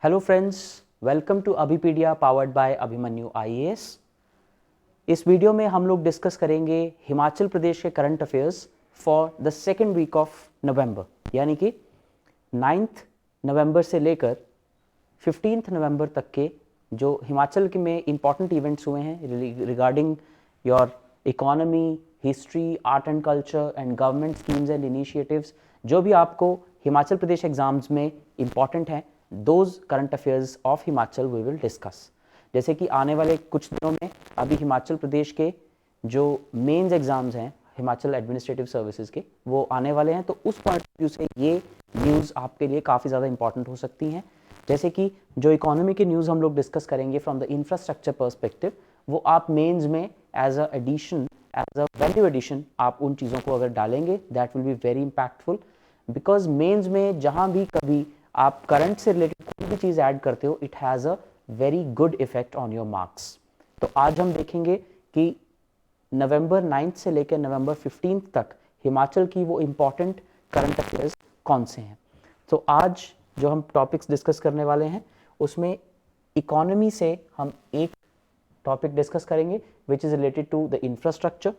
Hello friends, welcome to Abhipedia powered by Abhimanyu IAS. इस video में हम लोग डिस्कस करेंगे हिमाचल प्रदेश के current affairs for the second week of November, यानी कि 9th नवंबर से लेकर 15th नवंबर तक के जो हिमाचल के में इम्पॉर्टेंट इवेंट्स हुए हैं regarding your economy, history, art and culture and government schemes and initiatives, जो भी आपको हिमाचल प्रदेश एग्जाम्स में इम्पॉर्टेंट हैं, those current affairs of Himachal we will discuss. जैसे कि आने वाले कुछ दिनों में अभी हिमाचल प्रदेश के जो मेंस एग्जाम्स हैं हिमाचल एडमिनिस्ट्रेटिव सर्विसेज के, वो आने वाले हैं, तो उस पॉइंट ऑफ व्यू से ये न्यूज़ आपके लिए काफ़ी ज़्यादा इंपॉर्टेंट हो सकती हैं। जैसे कि जो इकोनॉमी की न्यूज़ हम लोग डिस्कस करेंगे फ्रॉम द इंफ्रास्ट्रक्चर पर्सपेक्टिव, वो आप मेंस में as a addition, as a value addition आप उन चीज़ों को अगर डालेंगे, that will be very impactful. Because mains में जहाँ भी कभी आप करंट से रिलेटेड कोई भी चीज़ ऐड करते हो, it has a very good effect on your marks. तो आज हम देखेंगे कि नवंबर 9th से लेकर नवंबर 15th तक हिमाचल की वो इम्पॉर्टेंट करंट अफेयर्स कौन से हैं। तो आज जो हम टॉपिक्स डिस्कस करने वाले हैं उसमें इकोनॉमी से हम एक टॉपिक डिस्कस करेंगे which is related to the infrastructure.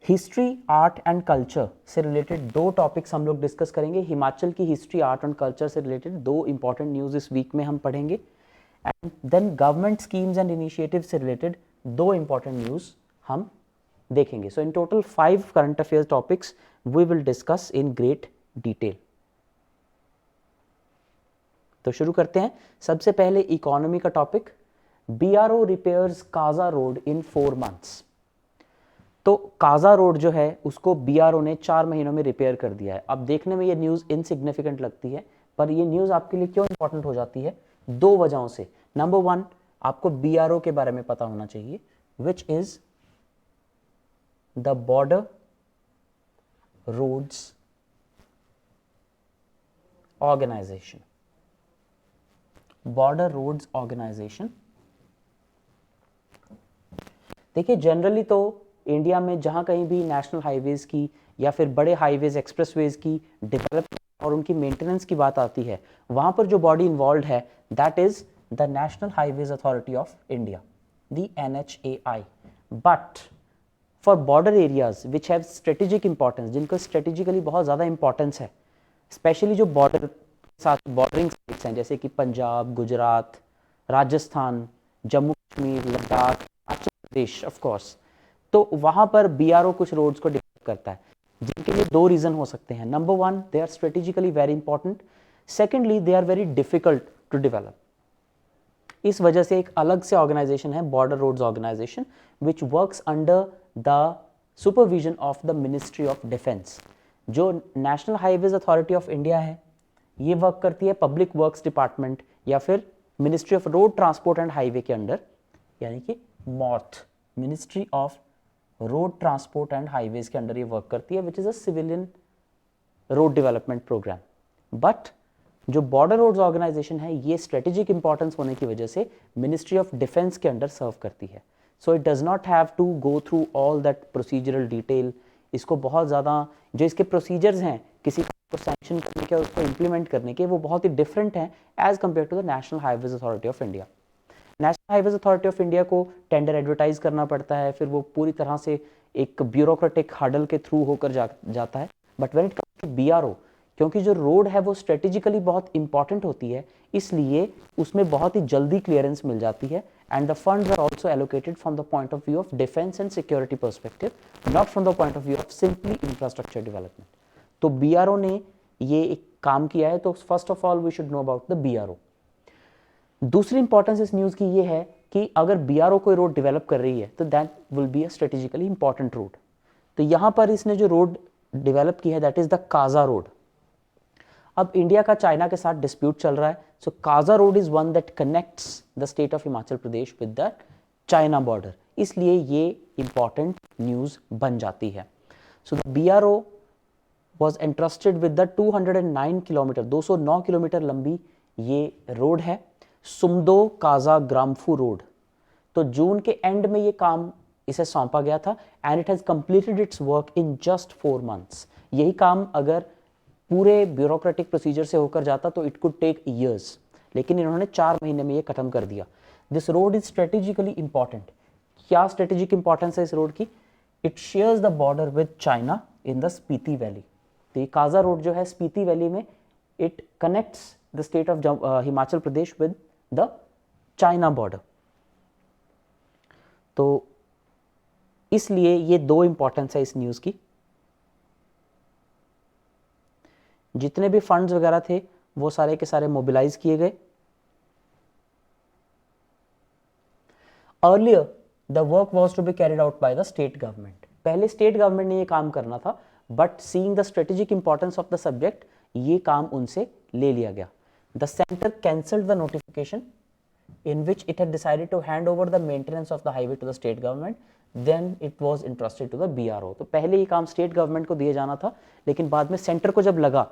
History, art and culture से रिलेटेड दो टॉपिक्स हम लोग डिस्कस करेंगे। हिमाचल की हिस्ट्री, आर्ट एंड कल्चर से रिलेटेड दो इंपॉर्टेंट न्यूज़ इस वीक में हम पढ़ेंगे। And then government schemes and initiative से रिलेटेड दो इंपॉर्टेंट न्यूज़ हम देखेंगे। So in total 5 current affairs topics we will discuss in great detail. तो शुरू करते हैं। सबसे पहले इकोनॉमी का topic, BRO repairs Kaza road in 4 months। तो काजा रोड जो है उसको बीआरओ ने 4 महीनों में रिपेयर कर दिया है। अब देखने में ये न्यूज़ इनसिग्निफिकेंट लगती है, पर ये न्यूज़ आपके लिए क्यों इंपॉर्टेंट हो जाती है? दो वजहों से। नंबर 1, आपको बीआरओ के बारे में पता होना चाहिए, which is the border roads organisation. Border roads organisation, देखिए जनरली तो इंडिया में जहाँ कहीं भी नेशनल हाईवेज की या फिर बड़े हाईवेज, एक्सप्रेसवेज की डेवलपमेंट और उनकी मेंटेनेंस की बात आती है, वहाँ पर जो बॉडी इन्वॉल्व है that is the national highways authority of India, the NHAI। But for border areas which have strategic importance, जिनको स्ट्रेटेजिकली बहुत ज़्यादा इंपॉर्टेंस है, स्पेशली जो बॉर्डर के साथ बॉर्डरिंग स्टेट्स हैं जैसे कि पंजाब, गुजरात, राजस्थान, जम्मू कश्मीर, लद्दाख, हिमाचल प्रदेश ऑफ कोर्स, तो वहां पर बीआरओ कुछ रोड्स को डेवलप करता है, जिनके लिए दो रीजन हो सकते हैं। Number 1, they are strategically very important. Secondly, they are very difficult to develop. इस वजह से एक अलग से ऑर्गेनाइजेशन है, border roads organisation, which works under the supervision of the ministry of defence. जो national highways authority of India है, ये वर्क करती है पब्लिक वर्क्स डिपार्टमेंट या फिर ministry of road transport and highway के अंडर, यानी कि MoRTH, ministry of road transport and highways के अंडर ये वर्क करती है, which is a civilian road development programme. But जो बॉर्डर रोड्स ऑर्गेनाइजेशन है, ये स्ट्रेटेजिक इंपॉर्टेंस होने की वजह से मिनिस्ट्री ऑफ डिफेंस के अंडर सर्व करती है। So it does not have to go through all that procedural detail. इसको बहुत ज़्यादा जो इसके प्रोसीजर्स हैं किसी को सैंक्शन करने के और उसको इम्प्लीमेंट करने के, वो बहुत ही डिफरेंट हैं as compare to the national highways authority of India. National highways authority of India को टेंडर एडवर्टाइज करना पड़ता है, फिर वो पूरी तरह से एक ब्यूरोक्रेटिक हर्डल के थ्रू होकर जाता है। But when it comes to BRO, क्योंकि जो रोड है वो स्ट्रेटेजिकली बहुत इंपॉर्टेंट होती है, इसलिए उसमें बहुत ही जल्दी क्लियरेंस मिल जाती है। And the funds are also allocated from the point of view of defence and security perspective, not from the point of view of simply infrastructure development. तो बीआरओ ने ये एक काम किया है, तो first of all we should know about the BRO. दूसरी importance इस न्यूज़ की ये है कि अगर बीआरओ कोई रोड डेवलप कर रही है तो that will be a strategically important road. तो यहाँ पर इसने जो रोड डेवलप की है that is the Kaza road. अब इंडिया का चाइना के साथ डिस्प्यूट चल रहा है, so Kaza road is one that connects the state of Himachal Pradesh with the China border, इसलिए ये इंपॉर्टेंट न्यूज़ बन जाती है। So the BRO was entrusted with the 209 kilometre, 209 kilometre लंबी ये रोड है, सुमदो काजा ग्राम्फू रोड। तो जून के एंड में ये काम इसे सौंपा गया था and it has completed it's work in just 4 months। यही काम अगर पूरे ब्यूरोक्रेटिक प्रोसीजर से होकर जाता तो इट कुड टेक ईयर्स, लेकिन इन्होंने 4 महीने में ये खत्म कर दिया। This road is strategically important. क्या स्ट्रेटेजिक इंपॉर्टेंस है इस रोड की? It shares the border with China in the Spiti valley. तो ये काजा रोड जो है स्पीति वैली में, it connects the state of Himachal Pradesh with the China border. तो इसलिए ये 2 इंपॉर्टेंस है इस न्यूज़ की। जितने भी फंड्स वगैरह थे वो सारे के सारे मोबिलाइज किए गए। Earlier the work was to be carried out by the state government. पहले स्टेट गवर्नमेंट ने ये काम करना था, but seeing the strategic importance of the subject, ये काम उनसे ले लिया गया। The centre cancelled the notification in which it had decided to hand over the maintenance of the highway to the state government, then it was entrusted to the BRO। तो पहले ये काम स्टेट गवर्नमेंट को दिया जाना था, लेकिन बाद में सेंटर को जब लगा,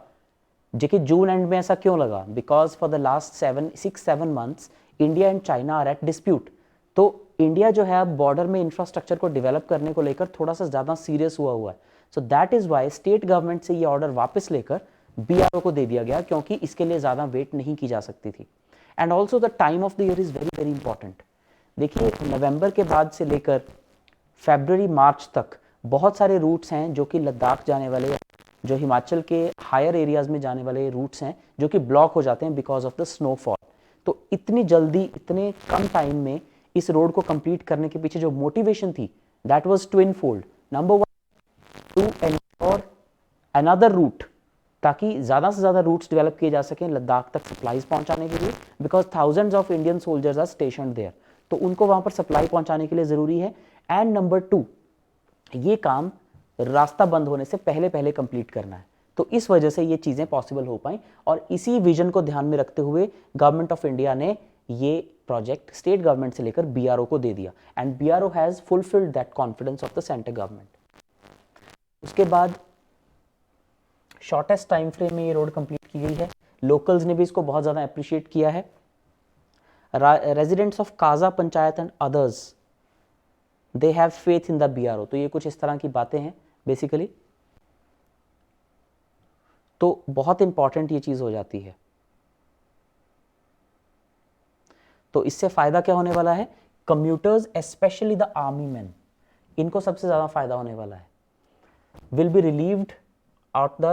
जो कि जून एंड में ऐसा क्यों लगा? Because for the last 6-7 months India and China are at dispute. तो इंडिया जो है अब बॉर्डर में इंफ्रास्ट्रक्चर को डेवलप करने को लेकर थोड़ा सा ज़्यादा सीरियस हुआ है। So that is why state government से ये ऑर्डर वापस लेकर BRO को दे दिया गया, क्योंकि इसके लिए ज़्यादा वेट नहीं की जा सकती थी। And also the time of the year is very very important. देखिए, नवंबर के बाद से लेकर फरवरी मार्च तक बहुत सारे रूट्स हैं जो कि लद्दाख जाने वाले, जो हिमाचल के हायर एरियाज में जाने वाले रूट्स हैं, जो कि ब्लॉक हो जाते हैं बिकॉज ऑफ द स्नोफॉल। तो इतनी जल्दी, इतने कम टाइम में इस रोड को कंप्लीट करने के पीछे जो मोटिवेशन थी, that was twin fold. Number 1, to ensure another route, ताकि ज़्यादा से ज़्यादा रूट्स डेवलप किए जा सकें लद्दाख तक सप्लाईज पहुंचाने के लिए, because thousands of Indian soldiers are stationed there, तो उनको वहाँ पर सप्लाई पहुंचाने के लिए ज़रूरी है। एंड नंबर 2, ये काम रास्ता बंद होने से पहले पहले कंप्लीट करना है। तो इस वजह से ये चीज़ें पॉसिबल हो पाई, और इसी विजन को ध्यान में रखते हुए गवर्नमेंट ऑफ इंडिया ने ये प्रोजेक्ट स्टेट गवर्नमेंट से लेकर BRO को दे दिया, and BRO has fulfilled that confidence of the centre government. उसके बाद शॉर्टेस्ट टाइम फ्रेम में ये रोड कंप्लीट की गई है। लोकल्स ने भी इसको बहुत ज़्यादा अप्रिशिएट किया है। Residents of Kaza panchayat and others, they have faith in the BRO। तो ये कुछ इस तरह की बातें हैं बेसिकली। तो बहुत इंपॉर्टेंट ये चीज़ हो जाती है। तो इससे फ़ायदा क्या होने वाला है? Commuters, specially the army man, इनको सबसे ज़्यादा फायदा होने वाला है। Will be relieved out the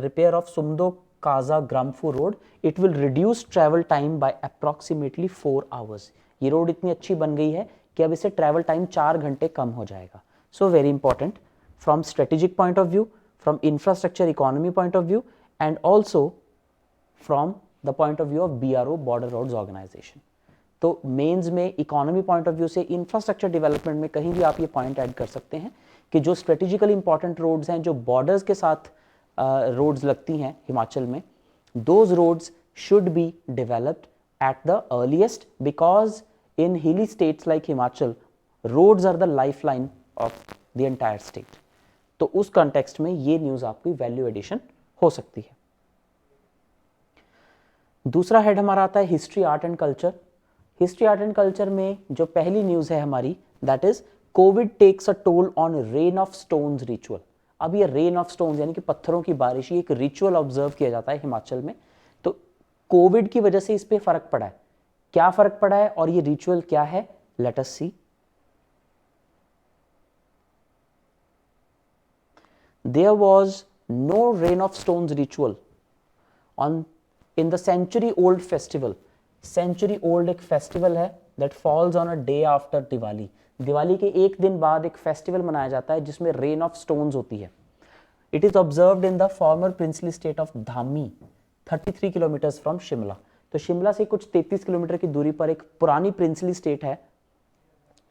repair of Sumdo Kaza Gramfu road, it will reduce travel time by approximately 4 hours। ये रोड इतनी अच्छी बन गई है कि अब इससे ट्रैवल टाइम 4 घंटे कम हो जाएगा। So very important from strategic point of view, from infrastructure economy point of view, and also from the point of view of BRO, border roads organisation. तो मेंस में इकोनॉमी पॉइंट ऑफ व्यू से, infrastructure development में कहीं भी आप ये point add कर सकते हैं कि जो स्ट्रेटेजिकली इंपॉर्टेंट रोड्स हैं, जो बॉर्डर्स के साथ रोड्स लगती हैं हिमाचल में, those roads should be developed at the earliest, because in hilly states like Himachal, roads are the lifeline of the entire state। तो उस context में ये न्यूज़ आपकी वैल्यू एडिशन हो सकती है। दूसरा हेड हमारा आता है history, art and culture. History, art and culture में जो पहली न्यूज़ है हमारी, that is covid takes a toll on rain of stones ritual. अब ये रेन ऑफ स्टोन्स यानी कि पत्थरों की बारिश, ये एक रिचुअल ऑब्जर्व किया जाता है हिमाचल में। तो कोविड की वजह से इस पे फर्क पड़ा है। क्या फर्क पड़ा है और ये रिचुअल क्या है? Let us see. There was no rain of stones ritual on in the century old festival. Century old एक फेस्टिवल है that falls on a day after Diwali. Diwali के एक दिन बाद एक फेस्टिवल मनाया जाता है जिसमें रेन ऑफ स्टोन्स होती है। It is observed in the former princely state of Dhami, 33 kilometres from Shimla. तो शिमला से कुछ 33 किलोमीटर की दूरी पर एक पुरानी प्रिंसली स्टेट है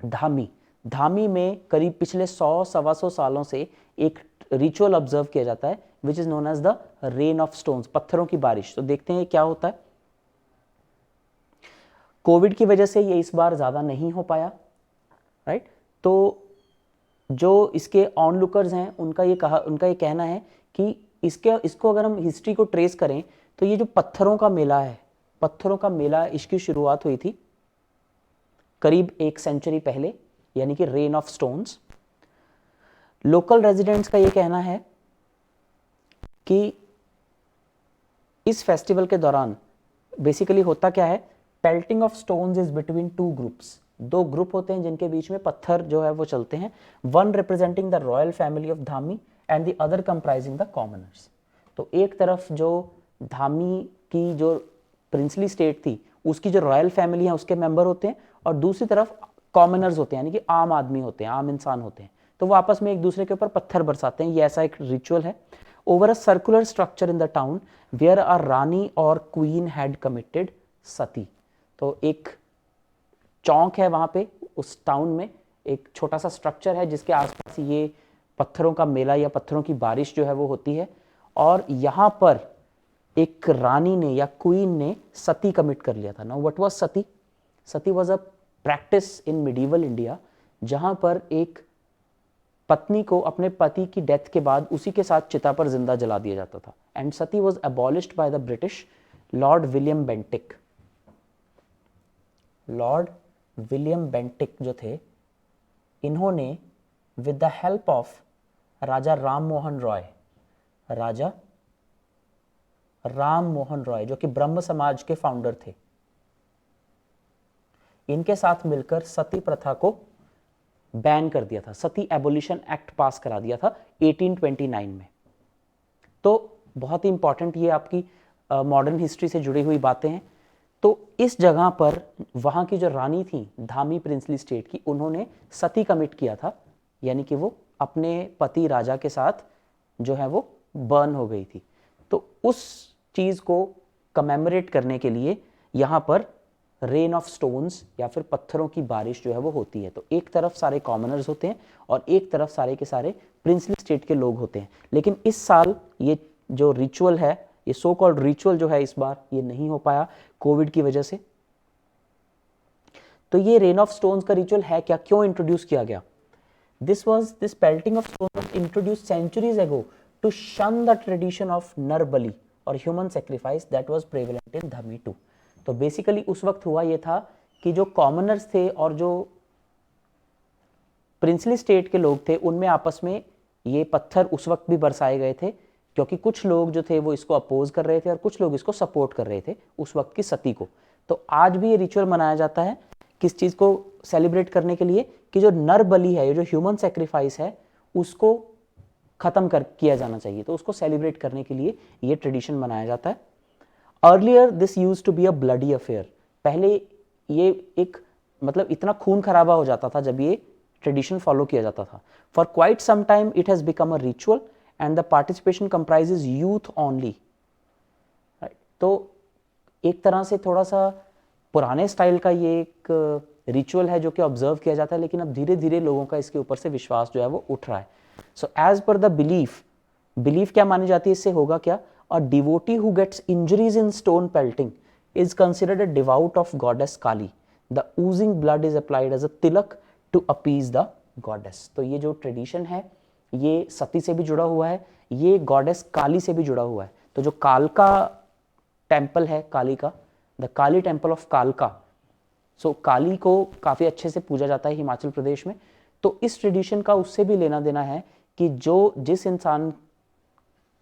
धामी। धामी में करीब पिछले 100-125 सालों से एक रिचुअल ऑब्जर्व किया जाता है which is known as the rain of stones, पत्थरों की बारिश। तो देखते हैं क्या होता है। कोविड की वजह से ये इस बार ज्यादा नहीं हो पाया, राइट। तो जो इसके ऑनलुकर्स हैं उनका ये कहना है कि इसको अगर हम हिस्ट्री को ट्रेस करें तो ये जो पत्थरों का मेला है, पत्थरों का मेला, इसकी शुरुआत हुई थी करीब 1 सेंचुरी पहले, यानी कि rain of stones. Local residents का ये कहना है कि इस फेस्टिवल के दौरान बेसिकली होता क्या है, pelting of stones is between two groups, दो ग्रुप होते हैं जिनके बीच में पत्थर जो है वो चलते हैं, one representing the royal family of Dhami and the other comprising the commoners. तो एक तरफ जो धामी की जो प्रिंसली स्टेट थी उसकी जो रॉयल फैमिली है उसके मेंबर होते हैं, और दूसरी तरफ कॉमनर्स होते हैं, यानी कि आम आदमी होते हैं, आम इंसान होते हैं। तो वो आपस में एक दूसरे के ऊपर पत्थर बरसाते हैं। ये ऐसा एक रिचुअल है। Over a circular structure in the town where a rani or queen had committed सती। तो एक चौक है वहां पे, उस टाउन में एक छोटा सा स्ट्रक्चर है जिसके आसपास ये पत्थरों का मेला या पत्थरों की बारिश जो है वो होती है, और यहाँ पर एक रानी ने या क्वीन ने सती कमिट कर लिया था। Now what was Sati? Sati was a practice in medieval India जहां पर एक पत्नी को अपने पति की डेथ के बाद उसी के साथ चिता पर जिंदा जला दिया जाता था। And Sati was abolished by the British Lord William Bentinck. Lord William Bentinck जो थे, इन्होंने विद द हेल्प ऑफ राजा राम मोहन रॉय, राजा राम मोहन रॉय जो कि ब्रह्म समाज के फाउंडर थे, इनके साथ मिलकर सती प्रथा को बैन कर दिया था। सती एबोलिशन एक्ट पास करा दिया था 1829 में। तो बहुत ही इंपॉर्टेंट ये आपकी मॉडर्न हिस्ट्री से जुड़ी हुई बातें हैं। तो इस जगह पर वहां की जो रानी थी धामी प्रिंसली स्टेट की, उन्होंने सती कमिट किया था, यानी कि वो अपने पति राजा के साथ जो है वो बर्न हो गई थी। तो उस चीज को कमेमोरेट करने के लिए यहाँ पर रेन ऑफ स्टोन्स या फिर पत्थरों की बारिश जो है वो होती है। तो एक तरफ सारे कॉमनर्स होते हैं और एक तरफ सारे के सारे प्रिंसली स्टेट के लोग होते हैं। लेकिन इस साल ये जो रिचुअल है, ये सो कॉल्ड रिचुअल जो है, इस बार ये नहीं हो पाया कोविड की वजह से। तो ये रेन ऑफ स्टोन्स का रिचुअल है क्या, क्यों इंट्रोड्यूस किया गया? This pelting of stone was introduced centuries ago to shun the tradition of नर बलि और human sacrifice that was prevalent in Dhami too. तो बेसिकली उस वक्त हुआ ये था कि जो कॉमनर्स थे और जो प्रिंसली स्टेट के लोग थे, उनमें आपस में ये पत्थर उस वक्त भी बरसाए गए थे, क्योंकि कुछ लोग जो थे वो इसको अपोज कर रहे थे और कुछ लोग इसको सपोर्ट कर रहे थे उस वक्त की सती को। तो आज भी ये रिचुअल मनाया जाता है किस चीज को सेलिब्रेट करने के लिए, कि जो नर बलि है, ये जो ह्यूमन सेक्रीफाइस है, उसको खत्म किया जाना चाहिए। तो उसको सेलिब्रेट करने के लिए ये ट्रेडिशन मनाया जाता है। Earlier this used to be a bloody affair. पहले ये एक मतलब इतना खून खराबा हो जाता था जब ये ट्रेडिशन फॉलो किया जाता था। For quite some time it has become a ritual and the participation comprises youth only. तो एक तरह से थोड़ा सा पुराने स्टाइल का ये एक रिचुअल है जो कि ऑब्जर्व किया जाता है, लेकिन अब धीरे धीरे लोगों का इसके ऊपर से विश्वास जो है वो उठ रहा है। So as per the belief क्या मानी जाती है, इससे होगा क्या? A devotee who gets injuries in stone pelting is considered a devout of goddess Kali. The oozing blood is applied as a tilak to appease the goddess. तो ये जो ट्रेडिशन है ये सती से भी जुड़ा हुआ है, ये गॉडेस काली से भी जुड़ा हुआ है। तो जो कालका टेम्पल है काली का, द काली टेम्पल ऑफ कालका, सो काली को काफ़ी अच्छे से पूजा जाता है हिमाचल प्रदेश में। तो इस ट्रेडिशन का उससे भी लेना देना है कि जो जिस इंसान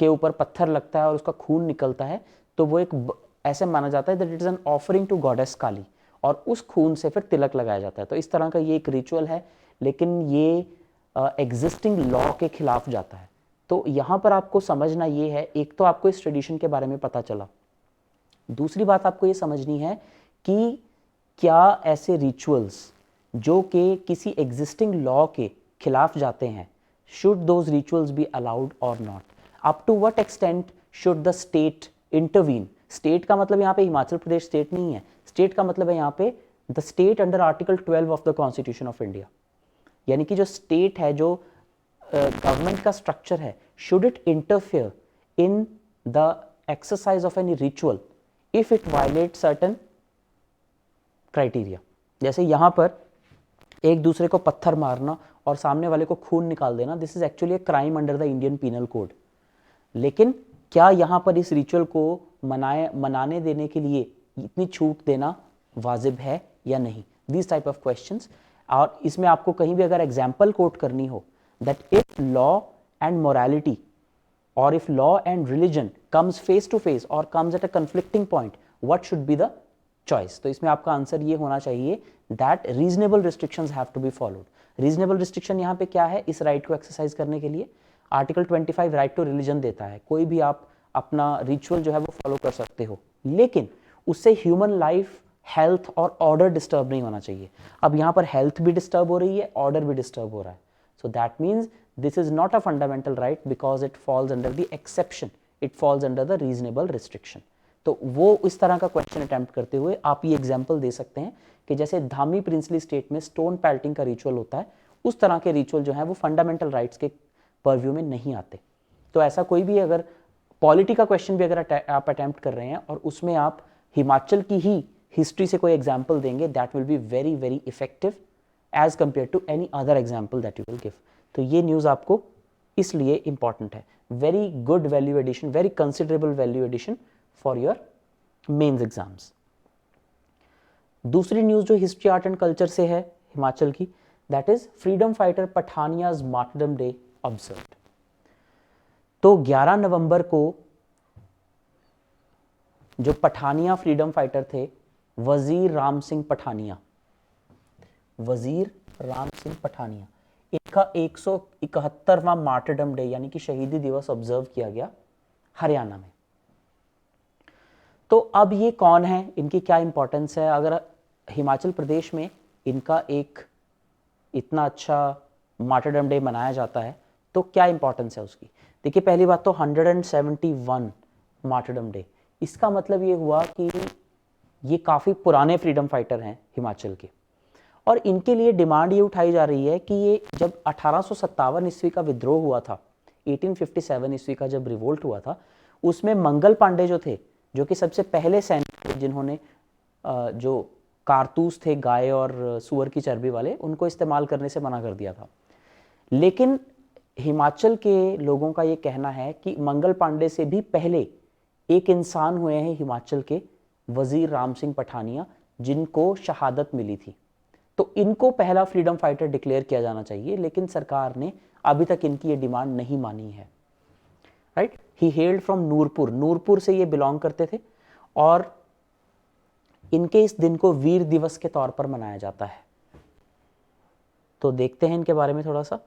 के ऊपर पत्थर लगता है और उसका खून निकलता है, तो वो एक ऐसे माना जाता है that it is an offering to goddess Kali, और उस खून से फिर तिलक लगाया जाता है। तो इस तरह का ये एक रिचुअल है, लेकिन ये एग्जिस्टिंग लॉ के खिलाफ जाता है। तो यहाँ पर आपको समझना ये है, एक तो आपको इस ट्रेडिशन के बारे में पता चला, दूसरी बात आपको ये समझनी है कि क्या ऐसे रिचुअल्स जो कि किसी एग्जिस्टिंग लॉ के खिलाफ जाते हैं, should those rituals be allowed or not? Up to what extent should the state intervene? State का मतलब यहाँ पे हिमाचल प्रदेश स्टेट नहीं है, स्टेट का मतलब है यहाँ पे the state under article 12 of the constitution of India. यानी कि जो स्टेट है, जो गवर्नमेंट का स्ट्रक्चर है, should it interfere in the exercise of any ritual if it violate certain criteria. जैसे यहाँ पर एक दूसरे को पत्थर मारना और सामने वाले को खून निकाल देना, this is actually a crime under the Indian penal code. लेकिन क्या यहाँ पर इस रिचुअल को मनाने देने के लिए इतनी छूट देना वाजिब है या नहीं? This type of questions. और इसमें आपको कहीं भी अगर एग्जाम्पल कोट करनी हो that if law and morality or if law and religion comes face to face or comes at a conflicting point, what should be the choice? तो इसमें आपका आंसर ये होना चाहिए that reasonable restrictions have to be followed. Reasonable restriction यहाँ पे क्या है इस राइट को एक्सरसाइज करने के लिए? आर्टिकल 25 राइट टू रिलीजन देता है, कोई भी आप अपना रिचुअल जो है वो फॉलो कर सकते हो, लेकिन उससे ह्यूमन लाइफ, हेल्थ और ऑर्डर डिस्टर्ब नहीं होना चाहिए। अब यहाँ पर हेल्थ भी डिस्टर्ब हो रही है, ऑर्डर भी डिस्टर्ब हो रहा है, so that means this is not a fundamental right because it falls under the exception, it falls under the reasonable restriction. तो वो इस तरह का क्वेश्चन अटेम्प्ट करते हुए आप ये एग्जाम्पल दे सकते हैं कि जैसे धामी प्रिंसली स्टेट में स्टोन पेल्टिंग का रिचुअल होता है, उस तरह के रिचुअल जो है वो फंडामेंटल राइट्स के परव्यू में नहीं आते। तो ऐसा कोई भी अगर पॉलिटी का क्वेश्चन भी अगर आप अटेम्प्ट कर रहे हैं और उसमें आप हिमाचल की ही हिस्ट्री से कोई एग्जाम्पल देंगे, that will be very very effective as compare to any other example that you will give. तो ये न्यूज़ आपको इसलिए इंपॉर्टेंट है, very good value addition, very considerable value addition for your mains exams. दूसरी news जो history art and culture से है हिमाचल की, that is freedom fighter Pathania's martyrdom day observed. तो 11 नवंबर को जो पठानिया फ्रीडम फाइटर थे, वजीर राम सिंह पठानिया, वजीर राम सिंह पठानिया, इनका 171वां मार्टरडम डे यानी कि शहीदी दिवस ऑब्जर्व किया गया हरियाणा में। तो अब ये कौन है, इनकी क्या इंपॉर्टेंस है? अगर हिमाचल प्रदेश में इनका एक इतना अच्छा मार्टरडम डे मनाया जाता है तो क्या इंपॉर्टेंस है उसकी? देखिए, पहली बात तो 171 मार्टरडम डे, इसका मतलब ये हुआ कि ये काफ़ी पुराने फ्रीडम फाइटर हैं हिमाचल के, और इनके लिए डिमांड ये उठाई जा रही है कि ये जब 1857 ईस्वी का विद्रोह हुआ था, 1857 ईस्वी का जब रिवोल्ट हुआ था, उसमें मंगल पांडे जो थे, जो कि सबसे पहले सैनिक थे जिन्होंने जो कारतूस थे गाय और सुअर की चर्बी वाले, उनको इस्तेमाल करने से मना कर दिया था। लेकिन हिमाचल के लोगों का ये कहना है कि मंगल पांडे से भी पहले एक इंसान हुए हैं हिमाचल के, वजीर राम सिंह पठानिया, जिनको शहादत मिली थी। तो इनको पहला फ्रीडम फाइटर डिक्लेयर किया जाना चाहिए, लेकिन सरकार ने अभी तक इनकी ये डिमांड नहीं मानी है। Right, he hailed from Nurpur, Nurpur से ये बिलोंग करते थे, और इनके इस दिन को वीर दिवस के तौर पर मनाया जाता है। तो देखते हैं इनके बारे में थोड़ा सा।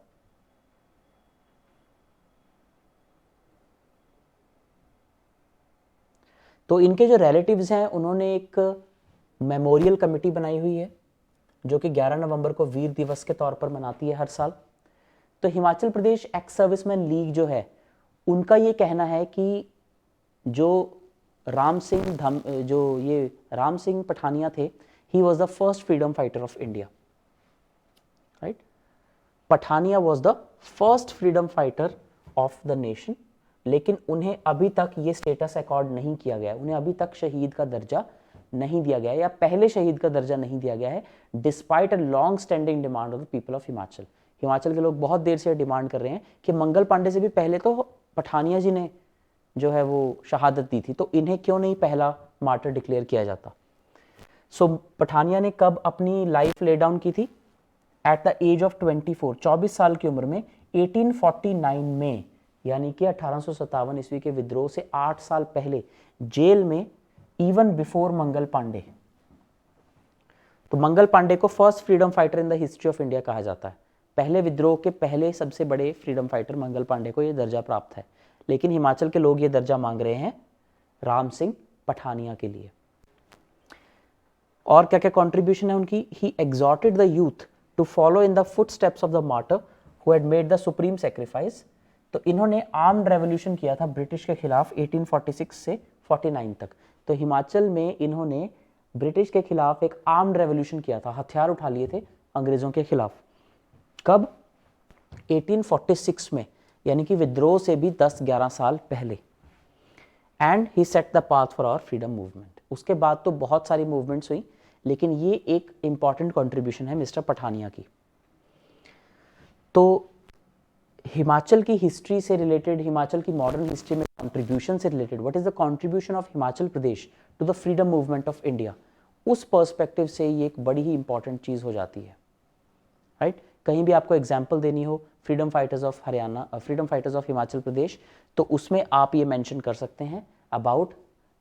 तो इनके जो रिलेटिव्स हैं उन्होंने एक मेमोरियल कमेटी बनाई हुई है जो कि 11 नवंबर को वीर दिवस के तौर पर मनाती है हर साल। तो Himachal Pradesh ex serviceman league जो है, उनका ये कहना है कि जो राम सिंह पठानिया थे, he was the first freedom fighter of India. Right, Pathania was the first freedom fighter of the nation, लेकिन उन्हें अभी तक ये स्टेटस अकॉर्ड नहीं किया गया, उन्हें अभी तक शहीद का दर्जा नहीं दिया गया या पहले शहीद का दर्जा नहीं दिया गया है, despite a long standing demand of the people of Himachal. Himachal के लोग बहुत देर से डिमांड कर रहे हैं कि मंगल पांडे से भी पहले तो पठानिया जी ने जो है वो शहादत दी थी, तो इन्हें क्यों नहीं पहला मार्टर डिक्लेयर किया जाता? सो पठानिया ने कब अपनी लाइफ ले डाउन की थी? एट द एज ऑफ 24, 24 साल की उम्र में 1849 में, यानी कि 1857 ईस्वी के विद्रोह से 8 साल पहले, जेल में, इवन बिफोर मंगल पांडे। तो मंगल पांडे को first freedom fighter in the history of India कहा जाता है। पहले विद्रोह के पहले सबसे बड़े फ्रीडम फाइटर मंगल पांडे को यह दर्जा प्राप्त है, लेकिन हिमाचल के लोग ये दर्जा मांग रहे हैं राम सिंह पठानिया के लिए। और क्या क्या कंट्रीब्यूशन है उनकी? He exhorted the youth to follow in the footsteps of the martyr who had made the supreme sacrifice. तो इन्होंने आर्म्ड रेवोल्यूशन किया था ब्रिटिश के खिलाफ 1846 से 49 तक। तो हिमाचल में इन्होंने ब्रिटिश के खिलाफ एक आर्म्ड रेवोल्यूशन किया था, हथियार उठा लिए थे अंग्रेजों के खिलाफ। कब? 1846 में, यानी कि विद्रोह से भी 10-11 साल पहले। And he set the path for our freedom movement. उसके बाद तो बहुत सारी मूवमेंट्स हुई, लेकिन ये एक इंपॉर्टेंट कंट्रीब्यूशन है मिस्टर पठानिया की। तो हिमाचल की हिस्ट्री से रिलेटेड, हिमाचल की मॉडर्न हिस्ट्री में कंट्रीब्यूशन से related, what is the contribution of Himachal Pradesh to the freedom movement of India, उस पर्सपेक्टिव से ये एक बड़ी ही इंपॉर्टेंट चीज हो जाती है। राइट, कहीं भी आपको एग्जाम्पल देनी हो freedom fighters of Haryana, freedom fighters of Himachal Pradesh, तो उसमें आप ये मेंशन कर सकते हैं about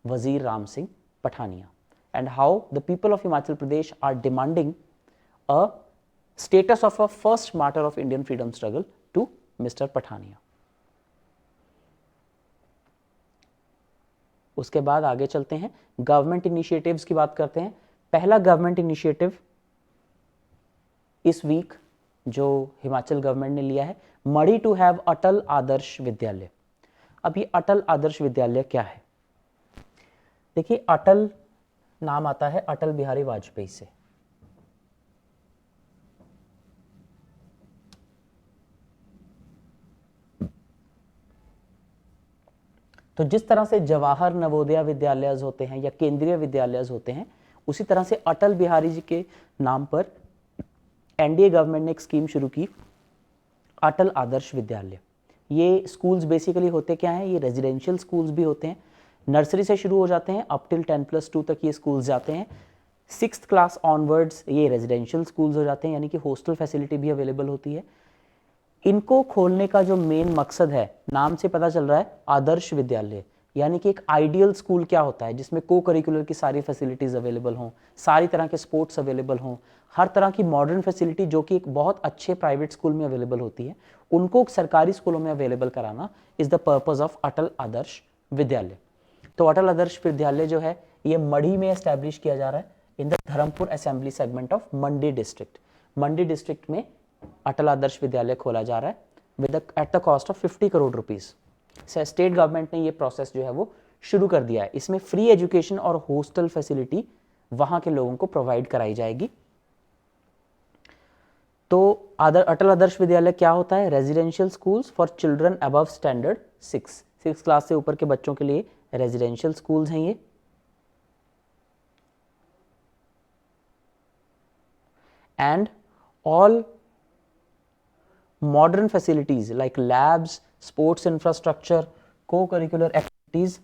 Wazir Ram Singh Pathania and how the people of Himachal Pradesh are demanding a status of a first martyr of Indian freedom struggle to mister Pathania. उसके बाद आगे चलते हैं, गवर्नमेंट इनिशिएटिव्स की बात करते हैं। पहला गवर्नमेंट इनिशिएटिव इस वीक जो हिमाचल गवर्नमेंट ने लिया है, मढ़ी टू हैव अटल आदर्श विद्यालय। अब ये अटल आदर्श विद्यालय क्या है? देखिए, अटल नाम आता है अटल बिहारी वाजपेयी से। तो जिस तरह से जवाहर नवोदय विद्यालय होते हैं या केंद्रीय विद्यालय होते हैं, उसी तरह से अटल बिहारी जी के नाम पर एनडीए गवर्नमेंट ने एक स्कीम शुरू की, अटल आदर्श विद्यालय। ये स्कूल्स बेसिकली होते क्या हैं? ये रेजिडेंशियल स्कूल्स भी होते हैं, नर्सरी से शुरू हो जाते हैं, अप टिल 10+2 तक ये स्कूल्स जाते हैं। 6th क्लास ऑनवर्ड्स ये रेजिडेंशियल स्कूल्स हो जाते हैं, यानी कि हॉस्टल फैसिलिटी भी अवेलेबल होती है। इनको खोलने का जो मेन मकसद है, नाम से पता चल रहा है आदर्श विद्यालय, यानी कि एक आइडियल स्कूल क्या होता है जिसमें को करिकुलर की सारी फैसिलिटीज़ अवेलेबल हों, सारी तरह के स्पोर्ट्स अवेलेबल हों, हर तरह की मॉडर्न फैसिलिटी जो कि एक बहुत अच्छे प्राइवेट स्कूल में अवेलेबल होती है, उनको सरकारी स्कूलों में अवेलेबल कराना इज़ द पर्पज़ ऑफ अटल आदर्श विद्यालय। तो अटल आदर्श विद्यालय जो है ये मढ़ी में एस्टैब्लिश किया जा रहा है in the Dharampur assembly segment of Mandi district. Mandi district में अटल आदर्श विद्यालय खोला जा रहा है with at the cost of 50 crore rupees. State government ने ये प्रोसेस जो है वो शुरू कर दिया है। इसमें फ्री एजुकेशन और हॉस्टल फैसिलिटी वहां के लोगों को प्रोवाइड कराई जाएगी। तो अटल आदर्श विद्यालय क्या होता है? Residential schools for children above standard 6 class से ऊपर के बच्चों के लिए रेजिडेंशियल स्कूल्स हैं ये। And all modern facilities like labs, sports infrastructure, co-curricular activities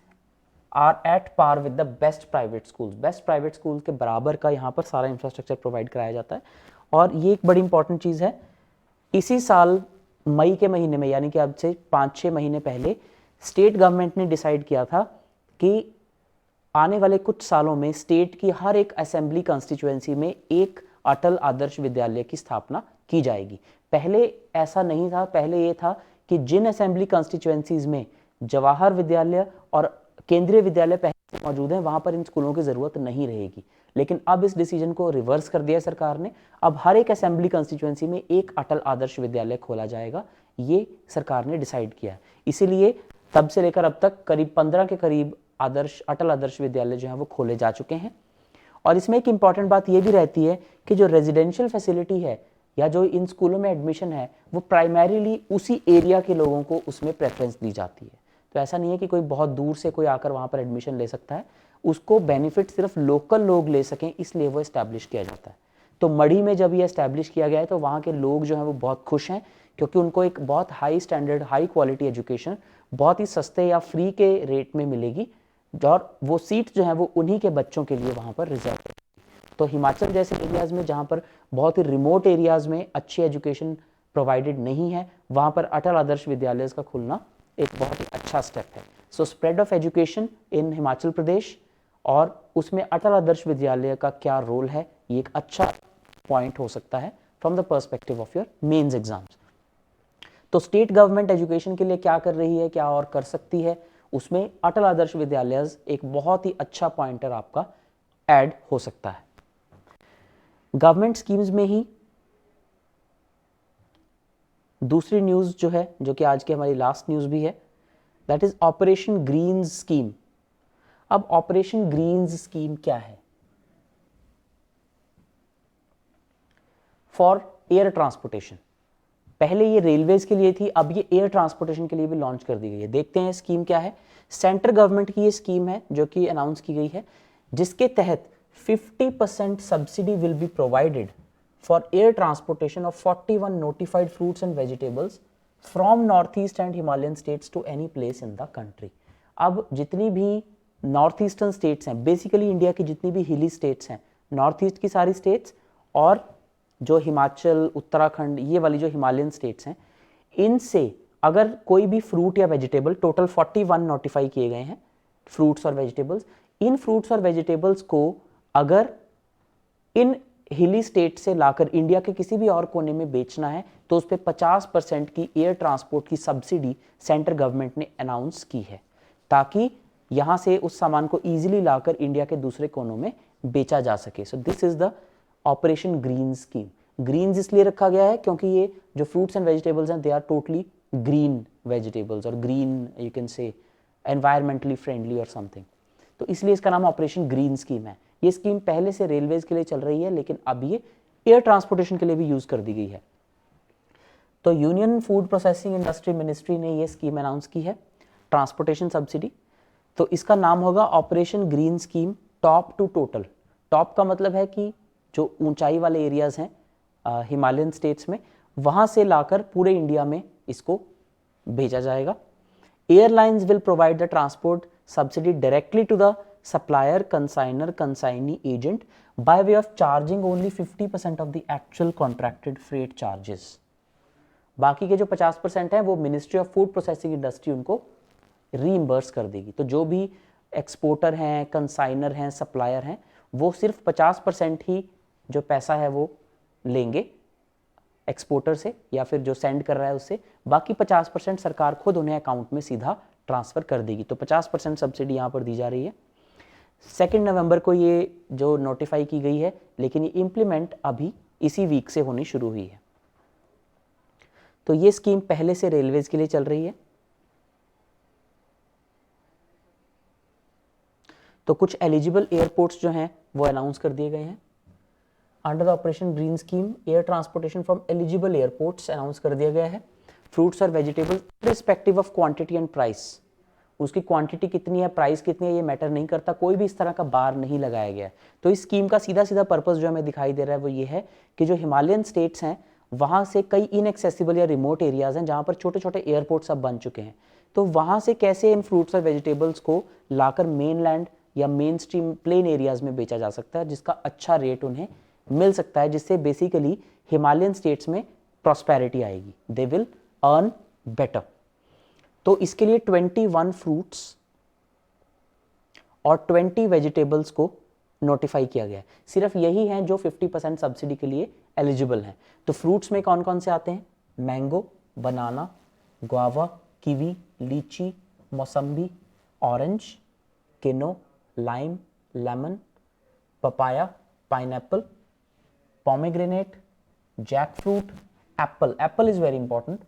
are at par with the best private schools. Best private schools के बराबर का यहाँ पर सारा इंफ्रास्ट्रक्चर प्रोवाइड कराया जाता है। और ये एक बड़ी इंपॉर्टेंट चीज़ है, इसी साल मई के महीने में, यानी कि अब से 5-6 महीने पहले स्टेट गवर्नमेंट ने डिसाइड किया था कि आने वाले कुछ सालों में स्टेट की हर एक असेंबली कॉन्स्टिट्यूएंसी में एक अटल आदर्श विद्यालय की स्थापना की जाएगी। पहले ऐसा नहीं था, पहले ये था कि जिन असेंबली कॉन्स्टिट्यूएंसीज में जवाहर विद्यालय और केंद्रीय विद्यालय पहले से मौजूद हैं वहां पर इन स्कूलों की जरूरत नहीं रहेगी। लेकिन अब इस डिसीजन को रिवर्स कर दिया सरकार ने, अब हर एक असेंबली कॉन्स्टिट्यूएंसी में एक अटल आदर्श विद्यालय खोला जाएगा, ये सरकार ने डिसाइड किया है। इसीलिए तब से लेकर अब तक करीब 15 के करीब अटल आदर्श विद्यालय जो है वो खोले जा चुके हैं। और इसमें एक इंपॉर्टेंट बात यह भी रहती है कि जो रेजिडेंशियल फैसिलिटी है या जो इन स्कूलों में एडमिशन है वो प्राइमरीली उसी एरिया के लोगों को उसमें प्रेफरेंस दी जाती है। तो ऐसा नहीं है कि कोई बहुत दूर से कोई आकर वहाँ पर एडमिशन ले सकता है, उसको बेनिफिट सिर्फ लोकल लोग ले सकें, इसलिए वो इस्टेब्लिश किया जाता है। तो मढ़ी में जब ये इस्टेब्लिश किया गया है तो वहाँ के लोग जो हैं वो बहुत खुश हैं, क्योंकि उनको एक बहुत high standard, high quality education बहुत ही सस्ते या फ्री के रेट में मिलेगी, और वो सीट जो है वो उन्हीं के बच्चों के लिए वहाँ पर रिजर्व है। तो हिमाचल जैसे एरियाज़ में जहाँ पर बहुत ही रिमोट एरियाज़ में अच्छी एजुकेशन प्रोवाइडेड नहीं है, वहाँ पर अटल आदर्श विद्यालय का खुलना एक बहुत ही अच्छा स्टेप है। So spread of education in Himachal Pradesh, और उसमें अटल आदर्श विद्यालय का क्या रोल है, ये एक अच्छा पॉइंट हो सकता है from the perspective of your mains exams. तो स्टेट गवर्नमेंट एजुकेशन के लिए क्या कर रही है, क्या और कर सकती है, उसमें अटल आदर्श विद्यालय एक बहुत ही अच्छा पॉइंटर आपका ऐड हो सकता है। गवर्नमेंट स्कीम्स में ही दूसरी न्यूज़ जो है, जो कि आज की हमारी लास्ट न्यूज़ भी है, that is operation greens scheme. अब ऑपरेशन ग्रीन्स स्कीम क्या है? For air transportation. पहले ये रेलवेज के लिए थी, अब ये एयर ट्रांसपोर्टेशन के लिए भी लॉन्च कर दी गई है। देखते हैं स्कीम क्या है। सेंट्रल गवर्नमेंट की ये स्कीम है जो कि अनाउंस की गई है, जिसके तहत 50% subsidy will be provided for air transportation of 41 notified fruits and vegetables from north east and Himalayan states to any place in the country. अब जितनी भी नॉर्थ ईस्टर्न स्टेट्स हैं, बेसिकली इंडिया की जितनी भी हिली स्टेट्स हैं, नॉर्थ ईस्ट की सारी स्टेट्स और जो हिमाचल, उत्तराखंड, ये वाली जो हिमालयन स्टेट्स हैं, इनसे अगर कोई भी फ्रूट या वेजिटेबल, टोटल 41 नोटिफाई किए गए हैं फ्रूट्स और वेजिटेबल्स, इन फ्रूट्स और वेजिटेबल्स को अगर इन हिली स्टेट से लाकर इंडिया के किसी भी और कोने में बेचना है तो उस पर 50% की एयर ट्रांसपोर्ट की सब्सिडी सेंट्रल गवर्नमेंट ने अनाउंस की है, ताकि यहां से उस सामान को इजीली लाकर इंडिया के दूसरे कोनों में बेचा जा सके। So this is the operation green scheme. Greens इसलिए रखा गया है क्योंकि ये जो फ्रूट्स एंड वेजिटेबल्स हैं, they are totally green vegetables और green, you can say environmentally friendly और समथिंग, तो इसलिए इसका नाम ऑपरेशन ग्रीन स्कीम है। ये स्कीम पहले से रेलवेज के लिए चल रही है, लेकिन अब ये एयर ट्रांसपोर्टेशन के लिए भी यूज कर दी गई है। तो union food processing industry ministry ने ये स्कीम अनाउंस की है, ट्रांसपोर्टेशन सब्सिडी। तो इसका नाम होगा operation green scheme top to total. Top का मतलब है कि जो ऊंचाई वाले एरियाज हैं हिमालयन स्टेट्स में, वहां से लाकर पूरे इंडिया में इसको भेजा जाएगा। Airlines will provide the transport subsidy directly to the supplier, consignor, consignee agent by way of charging only 50% of the actual contracted freight charges. बाकी के जो 50% है वो ministry of food processing industry उनको रीइंबर्स कर देगी। तो जो भी एक्सपोर्टर हैं, कंसाइनर हैं, सप्लायर हैं, वो सिर्फ 50% ही जो पैसा है वो लेंगे एक्सपोर्टर से या फिर जो सेंड कर रहा है उससे, बाकी 50% सरकार खुद उन्हें अकाउंट में सीधा ट्रांसफर कर देगी। तो 50% सब्सिडी यहाँ पर दी जा रही है। 2 नवंबर को ये जो नोटिफाई की गई है, लेकिन ये इम्प्लीमेंट अभी इसी वीक से होनी शुरू हुई है। तो ये स्कीम पहले से रेलवेज के लिए चल रही है। तो कुछ एलिजिबल एयरपोर्ट्स जो हैं वो अनाउंस कर दिए गए हैं। Under the operation green scheme air transportation from eligible airports announce कर दिया गया है। फ्रूट्स और vegetables respective of quantity and price, उसकी क्वांटिटी कितनी है, प्राइस कितनी है, ये मैटर नहीं करता, कोई भी इस तरह का बार नहीं लगाया गया है। तो इस स्कीम का सीधा सीधा पर्पस जो हमें दिखाई दे रहा है वो ये है कि जो हिमालयन स्टेट्स हैं वहाँ से कई इनएक्सेसिबल या रिमोट एरियाज हैं जहाँ पर छोटे छोटे एयरपोर्ट्स अब बन चुके हैं, तो वहाँ से कैसे इन फ्रूट्स और वेजिटेबल्स को लाकर मेनलैंड या मेन स्ट्रीम प्लेन एरियाज में बेचा जा सकता है, जिसका अच्छा रेट उन्हें मिल सकता है, जिससे बेसिकली हिमालयन स्टेट्स में प्रॉस्पेरिटी आएगी, दे विल अर्न बेटर। तो इसके लिए 21 फ्रूट्स और 20 वेजिटेबल्स को नोटिफाई किया गया है। सिर्फ यही हैं जो 50% सब्सिडी के लिए एलिजिबल हैं। तो फ्रूट्स में कौन कौन से आते हैं? Mango, banana, guava, kiwi, lychee, mosambi, orange, kinnow, lime, lemon, papaya, pineapple, pomegranate, jackfruit, apple. Apple is very important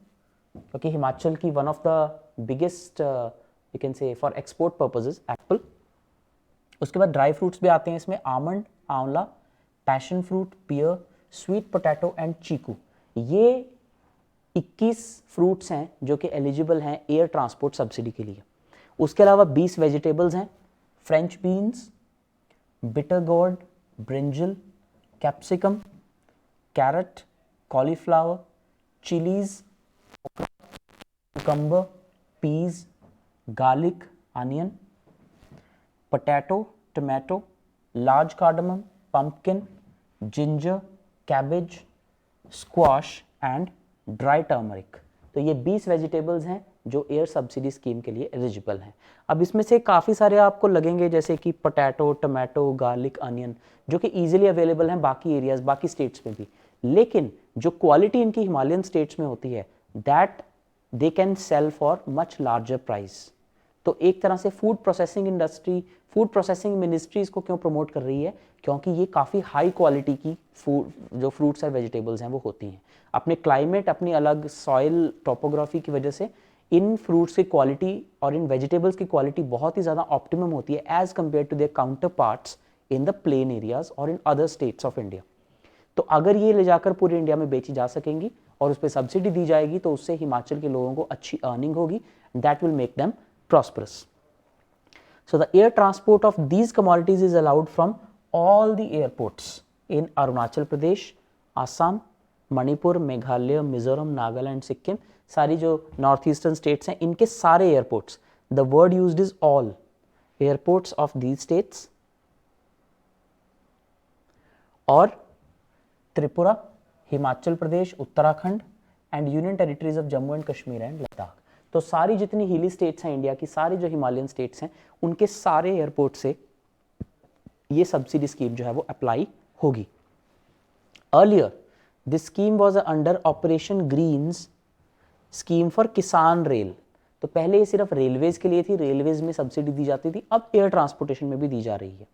क्योंकि हिमाचल की one of the biggest you can say for export purposes apple. उसके बाद ड्राई फ्रूट्स भी आते हैं इसमें, almond, amla, passion fruit, pear, sweet potato and chikoo. ये 21 fruits हैं जो कि एलिजिबल हैं एयर ट्रांसपोर्ट सब्सिडी के लिए। उसके अलावा 20 वेजिटेबल्स हैं, French beans, bitter gourd, brinjal, capsicum, carrot, cauliflower, chillies, cucumber, peas, garlic, onion, potato, tomato, large cardamom, pumpkin, ginger, cabbage, squash and dry turmeric। तो ये 20 वेजिटेबल्स हैं जो एयर सब्सिडी स्कीम के लिए एलिजिबल हैं। अब इसमें से काफ़ी सारे आपको लगेंगे जैसे कि पोटैटो, टमाटो, गार्लिक, अनियन, जो कि ईजिली अवेलेबल हैं बाकी एरियाज, बाकी स्टेट्स में भी, लेकिन जो क्वालिटी इनकी हिमालयन स्टेट्स में होती है that they can sell for much larger price. तो एक तरह से food processing industry, food processing ministry इसको क्यों प्रमोट कर रही है? क्योंकि ये काफ़ी हाई क्वालिटी की फूड जो फ्रूट्स और वेजिटेबल्स हैं वो होती हैं। अपने क्लाइमेट, अपनी अलग सॉइल टोपोग्राफी की वजह से इन फ्रूट्स की क्वालिटी और इन वेजिटेबल्स की क्वालिटी बहुत ही ज़्यादा ऑप्टिमम होती है as compare to their counterparts in the plain areas और in other states of India. तो अगर ये ले जाकर पूरे इंडिया में बेची जा सकेंगी और उस पर सब्सिडी दी जाएगी तो उससे हिमाचल के लोगों को अच्छी अर्निंग होगी, that will make them prosperous. So the air transport of these commodities is allowed from all the airports in Arunachal Pradesh, Assam, Manipur, Meghalaya, Mizoram, Nagaland, Sikkim, सारी जो नॉर्थ ईस्टर्न स्टेट्स हैं इनके सारे airports. The word used is all airports of these states और Tripura, Himachal Pradesh, Uttarakhand and union territories of Jammu and Kashmir and Ladakh. तो सारी जितनी हिली स्टेट्स हैं इंडिया की, सारी जो हिमालयन स्टेट्स हैं, उनके सारे एयरपोर्ट से ये सब्सिडी स्कीम जो है वो अप्लाई होगी। Earlier this scheme was under operation greens scheme for Kisan rail. तो पहले ये सिर्फ रेलवेज के लिए थी, रेलवेज में सब्सिडी दी जाती थी, अब एयर ट्रांसपोर्टेशन में भी दी जा रही है।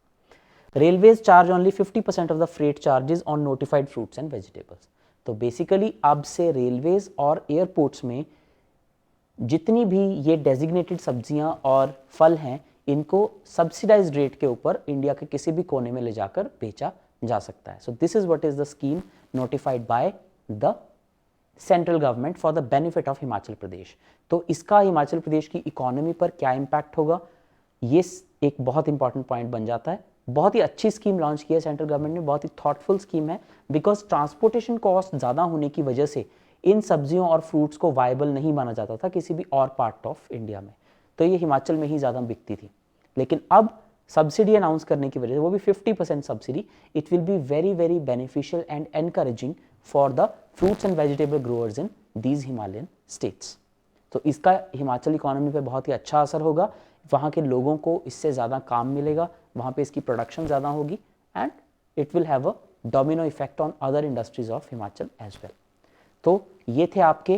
Railways charge only 50% of the freight charges on notified fruits and vegetables. तो बेसिकली अब से रेलवेज और एयरपोर्ट्स में जितनी भी ये डेजिग्नेटेड सब्जियां और फल हैं, इनको सब्सिडाइज्ड रेट के ऊपर इंडिया के किसी भी कोने में ले जाकर बेचा जा सकता है। So this is what is the scheme notified by the central government for the benefit of Himachal Pradesh. तो इसका हिमाचल प्रदेश की इकोनॉमी पर क्या इम्पैक्ट होगा, ये एक बहुत इंपॉर्टेंट पॉइंट बन जाता है। बहुत ही अच्छी स्कीम लॉन्च की है सेंट्रल गवर्नमेंट ने, बहुत ही थॉटफुल स्कीम है, बिकॉज ट्रांसपोर्टेशन कॉस्ट ज़्यादा होने की वजह से इन सब्जियों और फ्रूट्स को वायबल नहीं माना जाता था किसी भी और पार्ट ऑफ इंडिया में, तो ये हिमाचल में ही ज़्यादा बिकती थी। लेकिन अब सब्सिडी अनाउंस करने की वजह से, वो भी 50% subsidy, it will be very very beneficial and encouraging for the fruits and vegetable growers in these Himalayan states. तो इसका हिमाचल इकोनॉमी पर बहुत ही अच्छा असर होगा, वहाँ के लोगों को इससे ज़्यादा काम मिलेगा, वहाँ पे इसकी प्रोडक्शन ज़्यादा होगी and it will have a domino effect on other industries of Himachal as well. तो ये थे आपके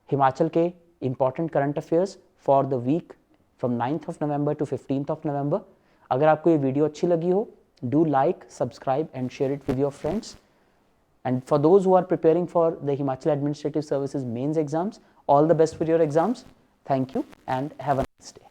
हिमाचल के important current affairs for the week from 9th of November to 15th of November। अगर आपको ये वीडियो अच्छी लगी हो, do like, subscribe and share it with your friends. And for those who are preparing for the Himachal Administrative Services mains exams, all the best for your exams. Thank you and have a nice day.